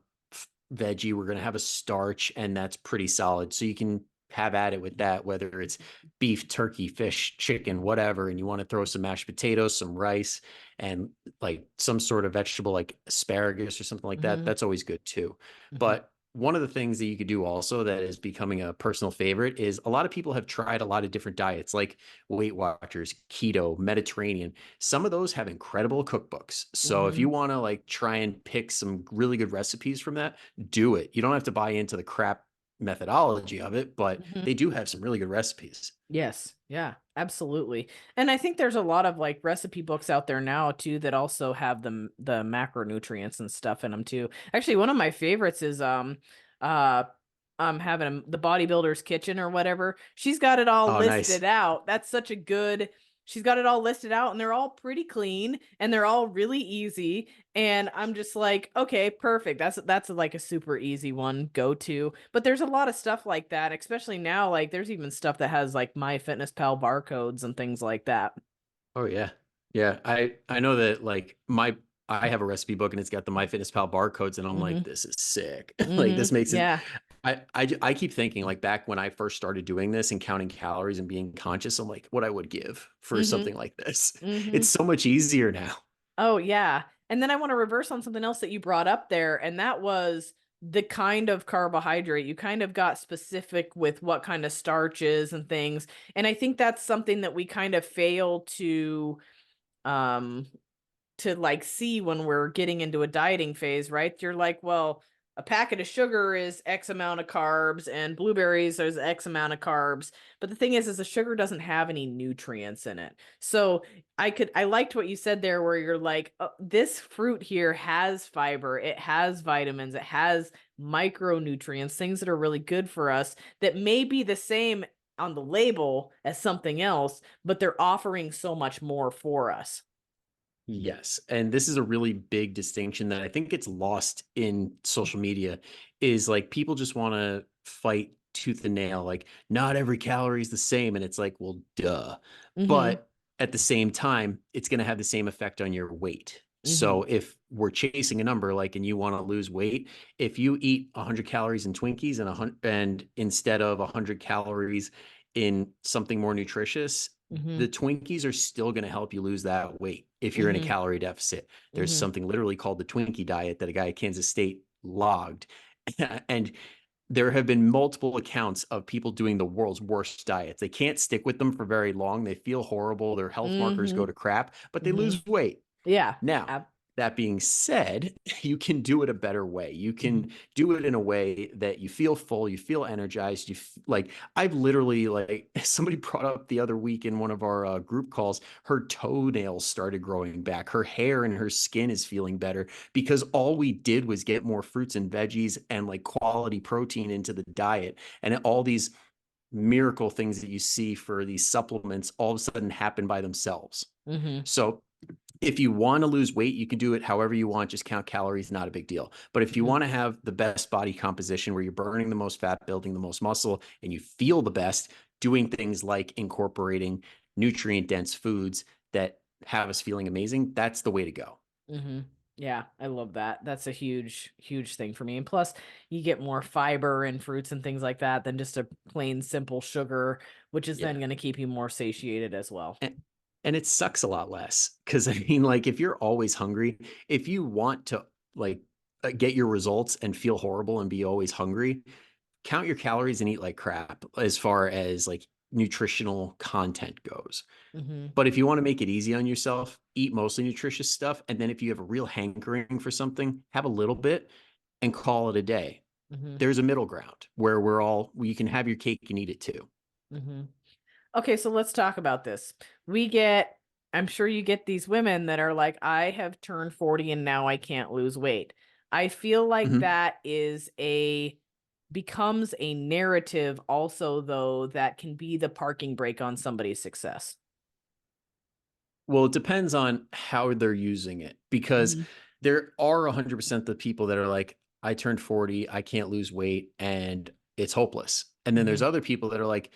veggie, we're going to have a starch, and that's pretty solid. So you can have at it with that, whether it's beef, turkey, fish, chicken, whatever, and you want to throw some mashed potatoes, some rice, and like some sort of vegetable like asparagus or something like that. Mhm. That's always good too. Mhm. But one of the things that you could do also that is becoming a personal favorite is a lot of people have tried a lot of different diets like Weight Watchers, keto, Mediterranean. Some of those have incredible cookbooks. So if you Mhm. want to like try and pick some really good recipes from that, do it. You don't have to buy into the crap methodology of it, but Mhm. they do have some really good recipes. Yes. Yeah, absolutely. And I think there's a lot of like recipe books out there now too that also have the macronutrients and stuff in them too. Actually, one of my favorites is uh I'm having the bodybuilder's kitchen or whatever. She's got it all Oh, listed nice. out. That's such a good she's got it all listed out and they're all pretty clean and they're all really easy. And I'm just like, okay, perfect. That's like a super easy one go to. But there's a lot of stuff like that, especially now. Like there's even stuff that has like MyFitnessPal barcodes and things like that. Oh yeah. Yeah. I know that like I have a recipe book and it's got the MyFitnessPal barcodes, and I'm like, Mm-hmm. this is sick. Like this Mm-hmm. makes it Yeah. I keep thinking like back when I first started doing this and counting calories and being conscious, I'm like, what I would give for Mm-hmm. something like this. Mm-hmm. It's so much easier now. Oh, yeah. And then I want to reverse on something else that you brought up there, and that was the kind of carbohydrate. You kind of got specific with what kind of starches and things. And I think that's something that we kind of fail um to like see when we're getting into a dieting phase, right? You're like, well, a packet of sugar is X amount of carbs and blueberries there's X amount of carbs. But the thing is the sugar doesn't have any nutrients in it. So I liked what you said there where you're like, oh, this fruit here has fiber, it has vitamins, it has micronutrients, things that are really good for us that may be the same on the label as something else, but they're offering so much more for us. Yes. And this is a really big distinction that I think gets lost in social media, is like people just want to fight tooth and nail. Like not every calorie is the same. And it's like, well, duh. Mhm. But at the same time, it's going to have the same effect on your weight. Mhm. So if we're chasing a number, like, and you want to lose weight, if you eat 100 calories in Twinkies and instead of 100 calories in something more nutritious, the Mhm. Twinkies are still going to help you lose that weight if you're in a Mhm. calorie deficit. There's Mhm. something literally called the Twinkie diet that a guy at Kansas State logged. And there have been multiple accounts of people doing the world's worst diets. They can't stick with them for very long. They feel horrible. Their health markers go Mhm. to crap, but they Mhm. lose weight. Yeah. Now, Ab that being said, you can do it a better way. You Mhm. can do it in a way that you feel full, you feel energized. Like I've literally like somebody brought up the other week in one of our group calls, her toenails started growing back. Her hair and her skin is feeling better because all we did was get more fruits and veggies and like quality protein into the diet. And all these miracle things that you see for these supplements all of a sudden happen by themselves. Mhm. So if you want to lose weight, you can do it however you want. Just count calories, not a big deal. But if you Mhm. want to have the best body composition where you're burning the most fat, building the most muscle, and you feel the best, doing things like incorporating nutrient dense foods that have us feeling amazing, that's the way to go. Mhm. Yeah, I love that. That's a huge thing for me. And plus, you get more fiber and fruits and things like that than just a plain simple sugar, which is then Yeah. going to keep you more satiated as well. And it sucks a lot less because I mean, like, if you're always hungry, if you want to like get your results and feel horrible and be always hungry, count your calories and eat like crap as far as like nutritional content goes. Mm-hmm. But if you want to make it easy on yourself, eat mostly nutritious stuff. And then if you have a real hankering for something, have a little bit and call it a day. Mm-hmm. There's a middle ground where you can have your cake and eat it too. Mm-hmm. Okay, so let's talk about this. We get, I'm sure you get these women that are like, I have turned 40 and now I can't lose weight. I feel like Mhm. that becomes a narrative also, though, that can be the parking brake on somebody's success. Well, it depends on how they're using it because Mm-hmm. there are 100% the people that are like, I turned 40, I can't lose weight, and it's hopeless. And then Mm-hmm. there's other people that are like,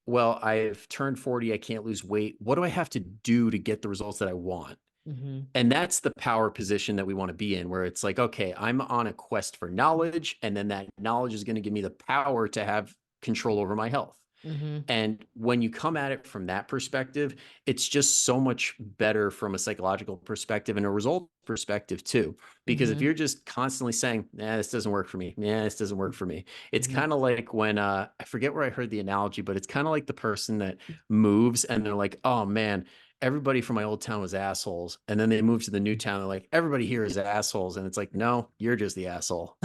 well, I've turned 40, I can't lose weight. What do I have to do to get the results that I want? Mm-hmm. And that's the power position that we want to be in, where it's like, okay, I'm on a quest for knowledge, and then that knowledge is going to give me the power to have control over my health. Mm-hmm. And when you come at it from that perspective, it's just so much better from a psychological perspective and a result perspective too. Because if Mm-hmm. you're just constantly saying, nah, this doesn't work for me. Yeah, this doesn't work for me. It's Mm-hmm. kind of like when I forget where I heard the analogy, but it's kind of like the person that moves and they're like, oh man, everybody from my old town was assholes. And then they move to the new town. They're like, everybody here is assholes. And it's like, no, you're just the asshole.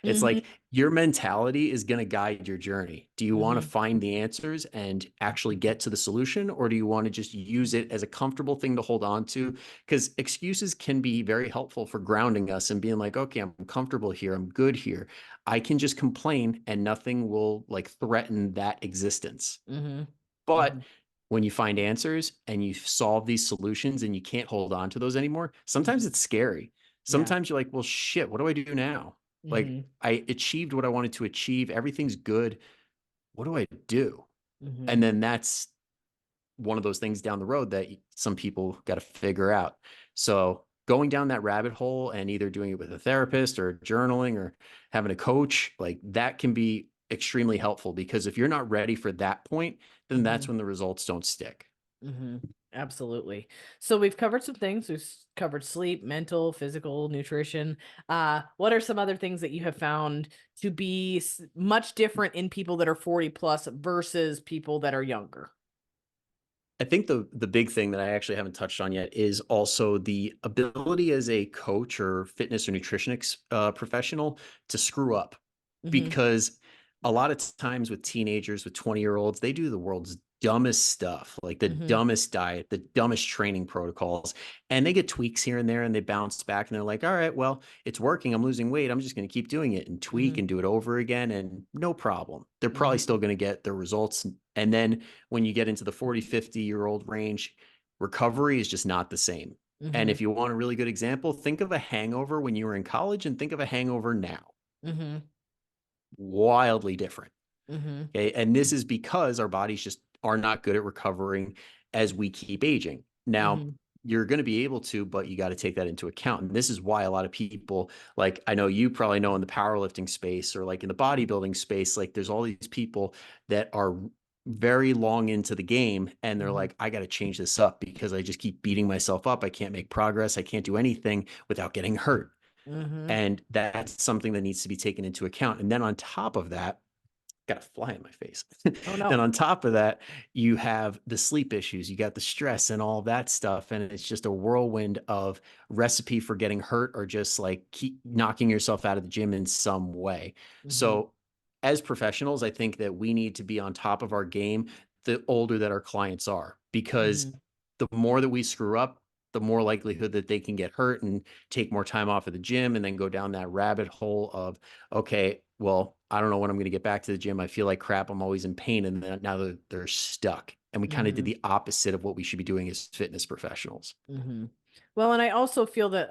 It's Mm-hmm. like your mentality is going to guide your journey. Do you want to Mm-hmm. find the answers and actually get to the solution, or do you want to just use it as a comfortable thing to hold on to? Because excuses can be very helpful for grounding us and being like, okay, I'm comfortable here. I'm good here. I can just complain and nothing will like threaten that existence. Mm-hmm. But Mm-hmm. when you find answers and you solve these solutions and you can't hold on to those anymore, sometimes Mm-hmm. it's scary. Yeah. Sometimes you're like, well, shit, what do I do now? Like, Mm-hmm. I achieved what I wanted to achieve. Everything's good. What do I do? Mm-hmm. And then that's one of those things down the road that some people got to figure out. So going down that rabbit hole and either doing it with a therapist or journaling or having a coach, like that can be extremely helpful because if you're not ready for that point, then Mm-hmm. that's when the results don't stick. Mm-hmm. Absolutely. So we've covered some things. We've covered sleep, mental, physical, nutrition. What are some other things that you have found to be much different in people that are 40 plus versus people that are younger? I think the big thing that I actually haven't touched on yet is also the ability as a coach or fitness or nutrition professional to screw up, Mm-hmm. because a lot of times with teenagers, with 20-year-olds, they do the world's dumbest stuff, like the Mm-hmm. dumbest diet, the dumbest training protocols, and they get tweaks here and there and they bounce back and they're like, all right, well, it's working. I'm losing weight. I'm just going to keep doing it and Mm-hmm. tweak and do it over again. And no problem. They're probably Mm-hmm. still going to get the results. And then when you get into the 40, 50-year-old range, recovery is just not the same. And Mm-hmm. if you want a really good example, think of a hangover when you were in college and think of a hangover now. Mm-hmm. Wildly different. Mm-hmm. Okay. And this is because our bodies just are not good at recovering as we keep aging. Now, Mm-hmm. you're going to be able to, but you got to take that into account. And this is why a lot of people, like I know you probably know in the powerlifting space or like in the bodybuilding space, like there's all these people that are very long into the game and they're Mm-hmm. like, I got to change this up because I just keep beating myself up. I can't make progress. I can't do anything without getting hurt. Mm-hmm. And that's something that needs to be taken into account. And then on top of that, got a fly in my face. Oh Then no. on top of that, you have the sleep issues, you got the stress and all that stuff. And it's just a whirlwind of recipe for getting hurt or just like keep knocking yourself out of the gym in some way. Mm-hmm. So, as professionals, I think that we need to be on top of our game the older that our clients are, because Mm-hmm. the more that we screw up, the more likelihood that they can get hurt and take more time off of the gym and then go down that rabbit hole of, okay, well, I don't know when I'm going to get back to the gym. I feel like crap. I'm always in pain. And then now they're stuck. And we kind of did Mm-hmm. the opposite of what we should be doing as fitness professionals. Mm-hmm. Well, and I also feel that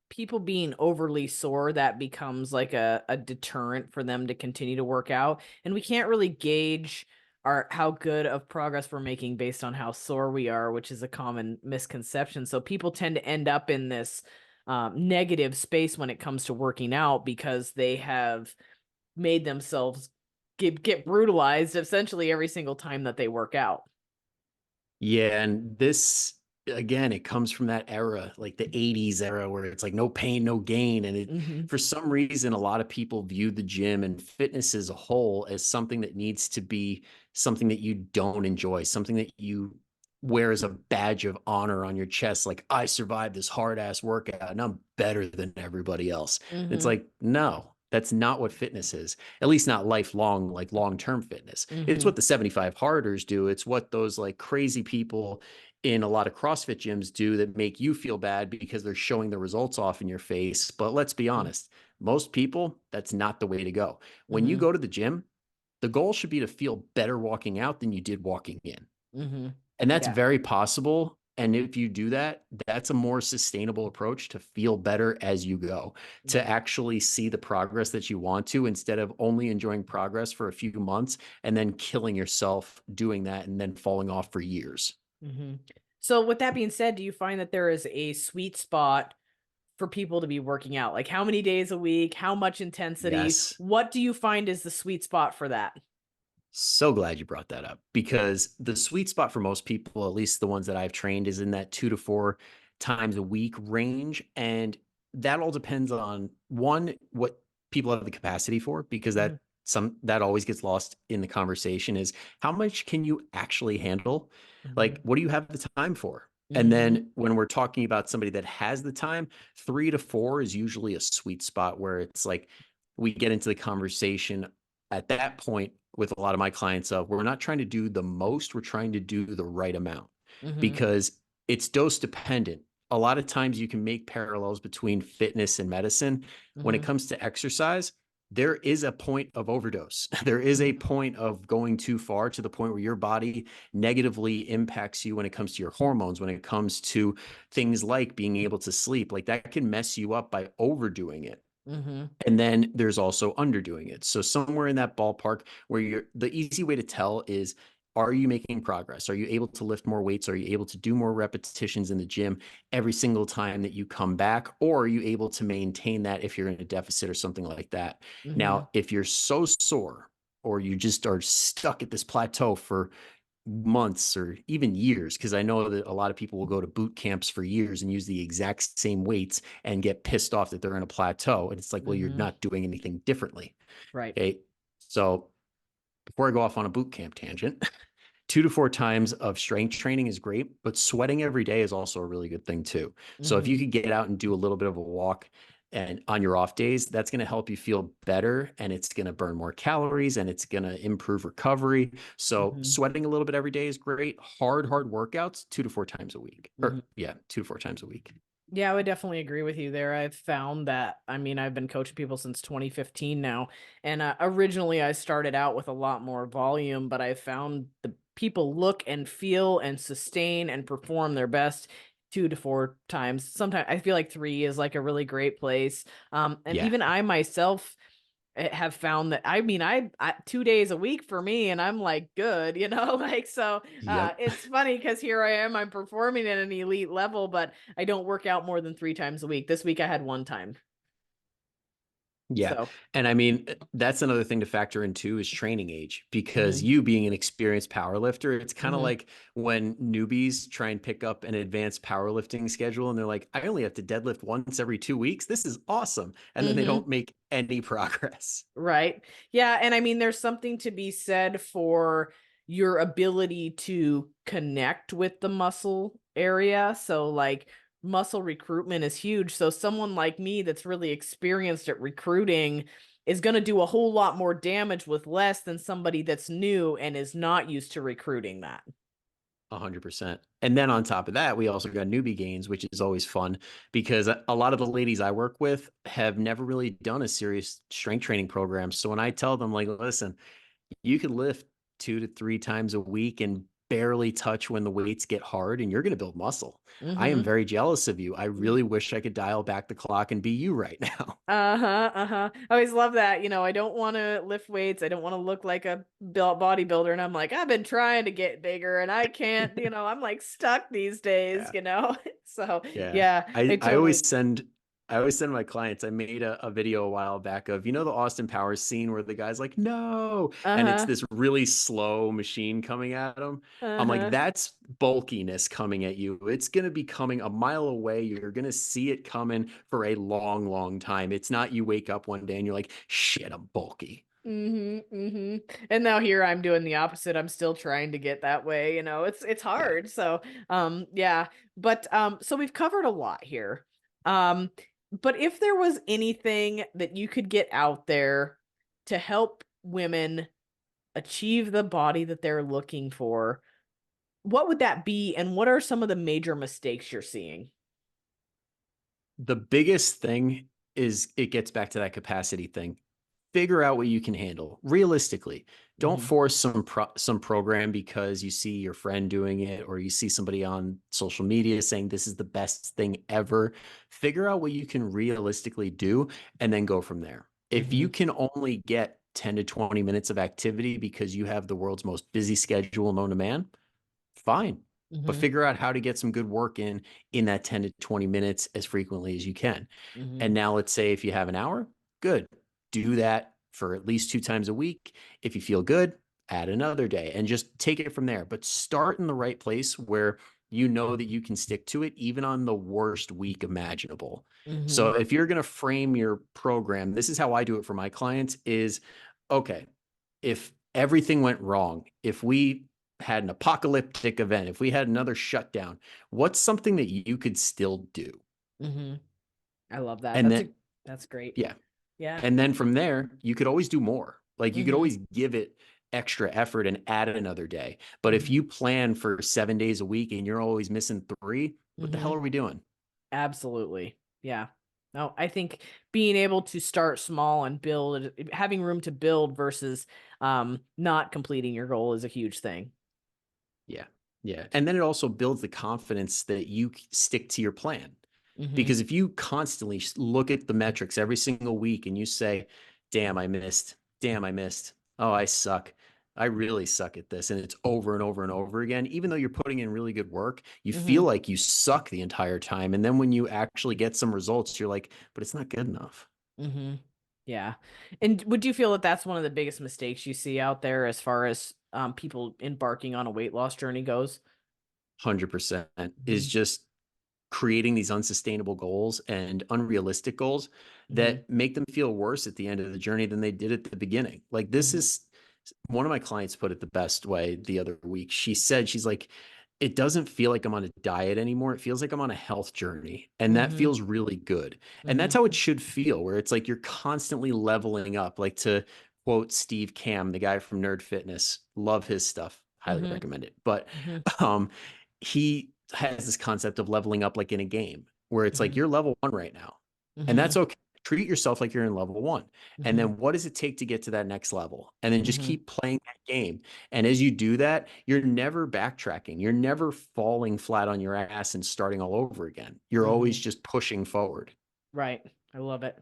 people being overly sore, that becomes like a deterrent for them to continue to work out, and we can't really gauge our how good of progress we're making based on how sore we are, which is a common misconception. So people tend to end up in this negative space when it comes to working out because they have made themselves get brutalized essentially every single time that they work out. Yeah, and this again, it comes from that era, like the 80s era where it's like no pain, no gain. And it Mm-hmm. for some reason, a lot of people view the gym and fitness as a whole as something that needs to be something that you don't enjoy, something that you wear as a badge of honor on your chest. Like, I survived this hard ass workout and I'm better than everybody else. It's Mm-hmm. like, no. That's not what fitness is, at least not lifelong, like long-term fitness. It's Mm-hmm. what the 75 harders do. It's what those like crazy people in a lot of CrossFit gyms do that make you feel bad because they're showing the results off in your face. But let's be honest, most people, that's not the way to go. When you Mm-hmm. go to the gym, the goal should be to feel better walking out than you did walking in. Mm-hmm. And that's Yeah. very possible. And if you do that, that's a more sustainable approach to feel better as you go, to Mm-hmm. actually see the progress that you want to, instead of only enjoying progress for a few months and then killing yourself doing that and then falling off for years. Mm-hmm. So with that being said, do you find that there is a sweet spot for people to be working out? Like how many days a week, how much intensity? Yes. What do you find is the sweet spot for that? So glad you brought that up, because the sweet spot for most people, at least the ones that I've trained, is in that 2 to 4 times a week range. And that all depends on one, what people have the capacity for, because Mm-hmm. that always gets lost in the conversation, is how much can you actually handle? Mm-hmm. Like, what do you have the time for? And Mm-hmm. then when we're talking about somebody that has the time, 3 to 4 is usually a sweet spot where it's like we get into the conversation at that point with a lot of my clients of, we're not trying to do the most, we're trying to do the right amount, Mm-hmm. because it's dose dependent. A lot of times you can make parallels between fitness and medicine. When it Mm-hmm. comes to exercise, there is a point of overdose. There is a Mm-hmm. point of going too far, to the point where your body negatively impacts you when it comes to your hormones, when it comes to things like being able to sleep. Like, that can mess you up by overdoing it. Mm-hmm. And then there's also underdoing it. So somewhere in that ballpark where the easy way to tell is, are you making progress? Are you able to lift more weights? Are you able to do more repetitions in the gym every single time that you come back? Or are you able to maintain that if you're in a deficit or something like that? Mm-hmm. Now, if you're so sore, or you just are stuck at this plateau for months or even years, because I know that a lot of people will go to boot camps for years and use the exact same weights and get pissed off that they're in a plateau. And it's like, well, you're Mm-hmm. not doing anything differently. Right. Okay. So before I go off on a boot camp tangent, 2 to 4 times of strength training is great, but sweating every day is also a really good thing too. So if Mm-hmm. you could get out and do a little bit of a walk and on your off days, that's going to help you feel better, and it's going to burn more calories, and it's going to improve recovery. So Mm-hmm. sweating a little bit every day is great. Hard workouts 2 to 4 times a week, Mm-hmm. or yeah, 2 to 4 times a week. Yeah, I would definitely agree with you there. I've found that, I mean, I've been coaching people since 2015 now. And originally I started out with a lot more volume, but I found the people look and feel and sustain and perform their best 2 to 4 times. Sometimes I feel like three is like a really great place. And Yeah. even I myself have found that, I mean, I 2 days a week for me and I'm like good, like, so Yep. it's funny because here I am, I'm performing at an elite level, but I don't work out more than 3 times a week. This week I had one time. Yeah. So And I mean, that's another thing to factor in too, is training age, because hmm you being an experienced power lifter, it's kind of hmm like when newbies try and pick up an advanced powerlifting schedule and they're like, I only have to deadlift once every 2 weeks. This is awesome. And then they hmm don't make any progress. Right. Yeah. And I mean, there's something to be said for your ability to connect with the muscle area. So, like, muscle recruitment is huge. So, someone like me that's really experienced at recruiting is going to do a whole lot more damage with less than somebody that's new and is not used to recruiting that. 100%. And then on top of that, we also got newbie gains, which is always fun, because a lot of the ladies I work with have never really done a serious strength training program. So when I tell them, like, listen, you could lift 2 to 3 times a week and barely touch when the weights get hard, and you're going to build muscle. I am Mm-hmm. very jealous of you. I really wish I could dial back the clock and be you right now. Uh-huh, uh-huh. I always love that. I don't want to lift weights. I don't want to look like a bodybuilder. And I'm like, I've been trying to get bigger and I can't, I'm like stuck these days, Yeah. So Yeah. yeah, I I totally. always send I always send my clients, I made a video a while back of, the Austin Powers scene where the guy's like, no, and it's Uh-huh. this really slow machine coming at him. I'm like, Uh-huh. that's bulkiness coming at you. It's going to be coming a mile away. You're going to see it coming for a long, long time. It's not you wake up one day and you're like, shit, I'm bulky. And now here I'm doing the opposite. I'm still trying to get that way, it's Yeah. hard. So, yeah. But so we've covered a lot here. Um, but if there was anything that you could get out there to help women achieve the body that they're looking for, what would that be? And what are some of the major mistakes you're seeing? The biggest thing is it gets back to that capacity thing. Figure out what you can handle realistically. Don't Mm-hmm. force some program because you see your friend doing it or you see somebody on social media saying this is the best thing ever. Figure out what you can realistically do and then go from there. If Mm-hmm. you can only get 10 to 20 minutes of activity because you have the world's most busy schedule known to man, fine. But Mm-hmm. figure out how to get some good work in that 10 to 20 minutes as frequently as you can. Mm-hmm. And now let's say if you have an hour, good. Do that for at least 2 times a week. If you feel good, add another day and just take it from there. But start in the right place where you know that you can stick to it even on the worst week imaginable. Mm-hmm. So if you're going to frame your program, this is how I do it for my clients is okay, if everything went wrong, if we had an apocalyptic event, if we had another shutdown, what's something that you could still do? Mm-hmm. I love that. And then, That's great. yeah. Yeah. And then from there, you could always do more. Like you could Mm-hmm. always give it extra effort and add another day. But if Mm-hmm. you plan for 7 days a week and you're always missing three, what the Mm-hmm. hell are we doing? Absolutely. Yeah. No, I think being able to start small and build, having room to build versus not completing your goal is a huge thing. Yeah. Yeah. And then it also builds the confidence that you stick to your plan. Mm-hmm. Because if you constantly look at the metrics every single week and you say, damn, I missed, damn, I missed, oh, I suck. I really suck at this. And it's over and over and over again. Even though you're putting in really good work, you Mm-hmm. feel like you suck the entire time. And then when you actually get some results, you're like, but it's not good enough. Mm-hmm. Yeah. And would you feel that that's one of the biggest mistakes you see out there as far as people embarking on a weight loss journey goes? 100% Mm-hmm. is just creating these unsustainable goals and unrealistic goals Mm-hmm. that make them feel worse at the end of the journey than they did at the beginning. Like this Mm-hmm. is one of my clients put it the best way the other week. She said, she's like, it doesn't feel like I'm on a diet anymore. It feels like I'm on a health journey. And that Mm-hmm. feels really good. And Mm-hmm. that's how it should feel, where it's like you're constantly leveling up. Like to quote Steve Cam, the guy from Nerd Fitness, love his stuff, highly Mm-hmm. recommend it. But Mm-hmm. um, he has this concept of leveling up like in a game where it's like Mm-hmm. you're level one right now. And Mm-hmm. that's okay. Treat yourself like you're in level one. And Mm-hmm. then what does it take to get to that next level? And then just Mm-hmm. keep playing that game. And as you do that, you're never backtracking. You're never falling flat on your ass and starting all over again. You're Mm-hmm. always just pushing forward. Right. I love it.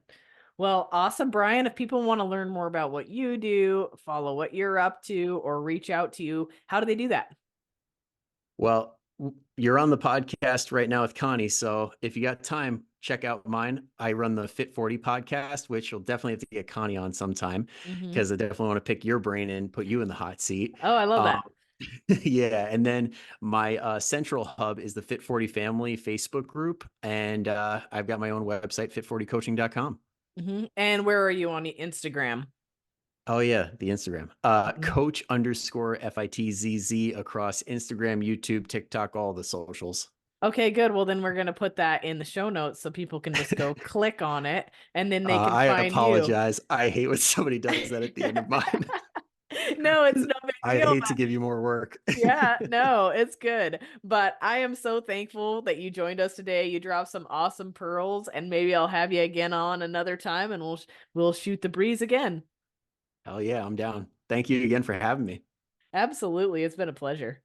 Well, awesome, Bryan. If people want to learn more about what you do, follow what you're up to, or reach out to you, how do they do that? Well, you're on the podcast right now with Connie. So if you got time, check out mine. I run the Fit 40 podcast, which you'll definitely have to get Connie on sometime Mm-hmm. because I definitely want to pick your brain and put you in the hot seat. Oh, I love Um, that. yeah. And then my central hub is the Fit 40 Family Facebook group. And I've got my own website, fit40coaching.com. Mm-hmm. And where are you on the Instagram? Oh yeah, the Instagram. Mhm. Coach underscore FITZZ across Instagram, YouTube, TikTok, all the socials. Okay, good. Well, then we're gonna put that in the show notes so people can just go click on it and then they can I find you. apologize. I hate when somebody does that at the end of mine. No, it's no big I deal. hate to give you more work. Yeah, no, it's good. But I am so thankful that you joined us today. You dropped some awesome pearls, and maybe I'll have you again on another time and we'll shoot the breeze again. Hell yeah, I'm down. Thank you again for having me. Absolutely. It's been a pleasure.